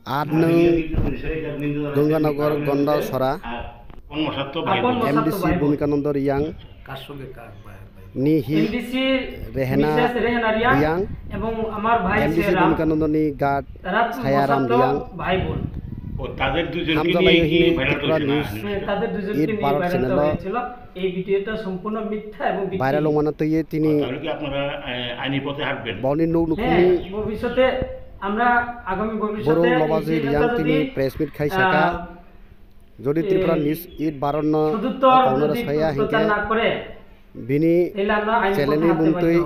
8 নং গঙ্গানগর গন্ডাছড়া এমডিসি ভূমিকানন্দ রিয়াং নি হি রেহেনা রিয়াং এবং আমার ভাই এমডিসি ভূমিকানন্দনি গার্ড ছায়ারাম রিয়াং তাদের দুজনকে নিয়ে কি ভাইরাল হয়েছিল তাদের দুজনকে নিয়ে ভাইরাল হয়েছিল এই ভিডিওটা সম্পূর্ণ মিথ্যা এবং ভাইরাল মানাতে তিনি তাহলে কি আপনারা আইনি পথে হাঁটবেন বনি নুকুনি ভবিষ্যতে আমরা আগামী ভবিষ্যতে বড় লবাজি রিয়াং তিনি প্রেস মিট খাইছাকা যদি ত্রিপুরা নিউজ ইট বারণ আপনারা ছায়া হিকে না করে বিনি তাহলে আমরা চ্যানেলনি বুনতই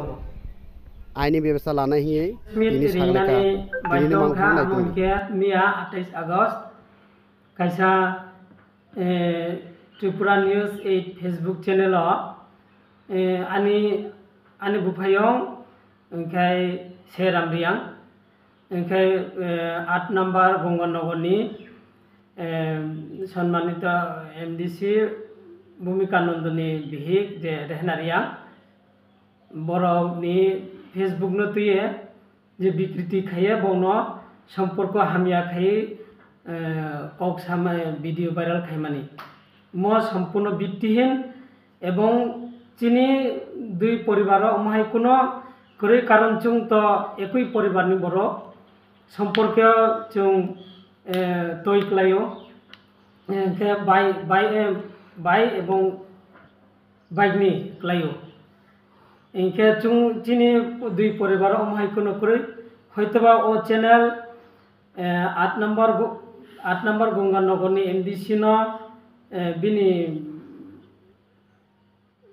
আইনি ব্যবস্থা লানা হিয়ে তিনি সাগলেকা তিনি মাংফু নাইতুন मिया 28 আগস্ট কাইসা त्रिपुरा न्यूज 8 फेसबुक चैनल आनी बुफायं ओंखाय सेराम रियां ओंखाय 8 नम्बर गंगानगरनि सम्मानित एमडीसी भूमिकानंदनि बिहिक जे रेहना रियां बर'नि फेसबुक न तुये जे विकृति खाये बनो सम्पर्क हामिया खाई कक सामा भिडिओ भाइराल खाइमानी म सम्पूर्ण भित्तिहीन एवं चिनी दुई परिवार अमाय कोनो करै कारण चुं तो एकई परिवारनि बर सम्पर्क चुं तयक्लायो के बाय एवं बाइकनि क्लायो इनके चुं चिनी दुई परिवार अमाय कोनो करै हयतोबा ओ चैनल 8 नम्बर गंगानगरनि एमडीसी न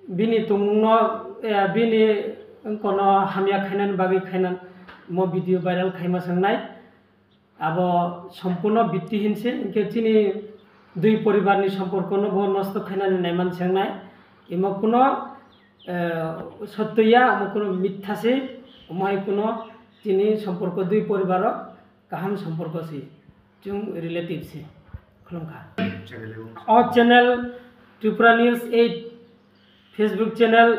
बिनी तुमुंगनो बिनी कोनो हामिया खाइनान बागै खाइनान मो भिडिओ भाइराल खाइमा संनाय अब सम्पूर्ण भित्तिहीनसे इनके चिनी दुई परिवारनि सम्पर्कनो ब नष्ट खाइनान नायमान संनाय इमा कोनो सत्यया कोनो मिथ्यासे अमाय कोनो चिनी सम्पर्क दुई परिवार गाहाम सम्पर्क से जों रिलेटिव से खुलुमखा और channel Tripura news 8 Facebook channel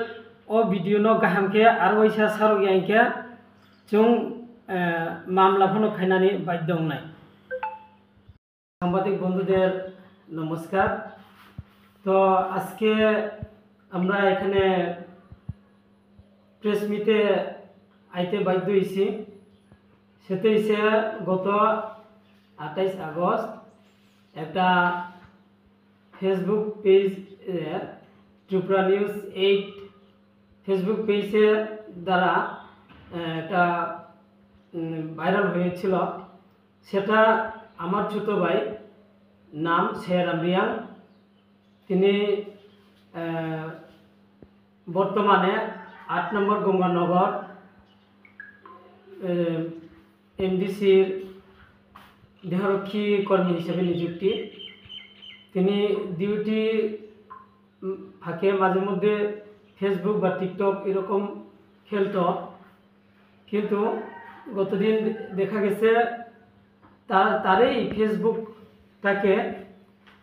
और वीडियो नो गाहाम के आरो वैसा सारो के जों मामला फनो खाइनानै बाध्य होनाय সাংবাদিক বন্ধুদের নমস্কার। তো আজকে আমরা এখানে প্রেস মিটে আইতে বাধ্য হয়েছি। সেটা হচ্ছে গত 28 আগস্ট একটা Facebook page Tripura news 8 Facebook পেজের দ্বারা একটা ভাইরাল হয়েছিল। সেটা আমার ছোট ভাই নাম সেরাম রিয়াং, তিনি বর্তমানে 8 নম্বর গঙ্গানগর एमडीसीर देहरक्षी कर्मी हिसाब नियुक्ति। डिउटी फाके माझे मध्य फेसबुक बा टिकटक एरकम खेलतो, किन्तु गत दिन देखा गेছে तारे फेसबुक ताके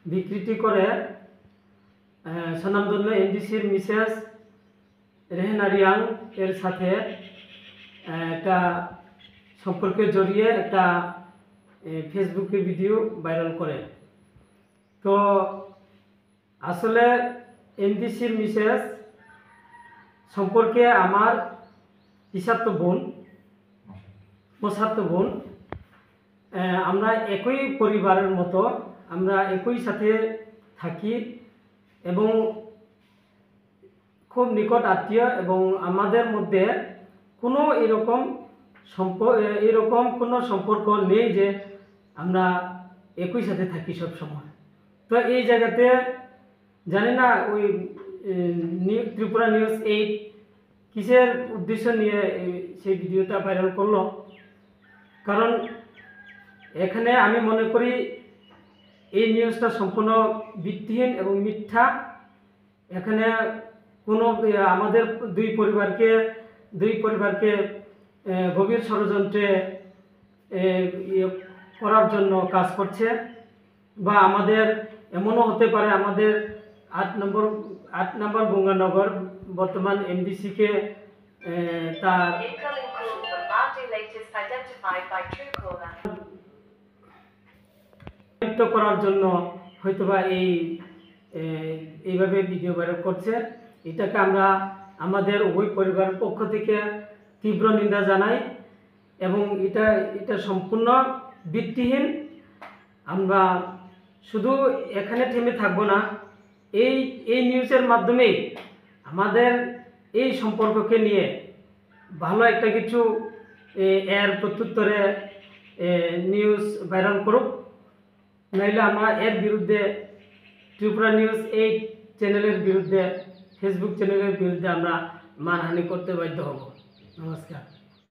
विकृति करे सनामधन्य एमडीसीर मिसेस रेहना रियां एर साथे একটা সম্পর্কে জড়িয়ে একটা ফেসবুকে ভিডিও ভাইরাল করে। তো আসলে এমডিসির মিসেস সম্পর্কে আমার পিসাতো বোন মশাতো বোন, আমরা একই পরিবারের মতো, আমরা একই সাথে থাকি এবং খুব নিকট আত্মীয় এবং আমাদের মধ্যে কোনো এরকম কোনো সম্পর্ক নেই যে আমরা একই সাথে থাকি সব সময়। তো এই জায়গাতে জানি না ওই ত্রিপুরা নিউজ 8 কিসের উদ্দেশ্য নিয়ে সেই ভিডিওটা ভাইরাল করলো। কারণ এখানে আমি মনে করি এই নিউজটা সম্পূর্ণ ভিত্তিহীন এবং মিথ্যা। এখানে কোনো আমাদের দুই পরিবারকে গভীর ষড়যন্ত্রে করার জন্য কাজ করছে, বা আমাদের এমনও হতে পারে আমাদের 8 নম্বর গঙ্গানগর বর্তমান এমডিসিকে তার ভয়ভীত করার জন্য হয়তোবা এইভাবে ভিডিও ভাইরাল করছে। এটাকে আমরা আমাদের উভয় পরিবারের পক্ষ থেকে তীব্র নিন্দা জানাই এবং এটা সম্পূর্ণ ভিত্তিহীন। আমরা শুধু এখানে থেমে থাকবো না, এই নিউজের মাধ্যমে আমাদের এই সম্পর্ককে নিয়ে ভালো একটা কিছু এর প্রত্যুত্তরে নিউজ ভাইরাল করুক, নইলে আমরা এর বিরুদ্ধে ত্রিপুরা নিউজ 8 চ্যানেলের বিরুদ্ধে, ফেসবুক চ্যানেলের বিরুদ্ধে আমরা মানহানি করতে বাধ্য হব। নমস্কার।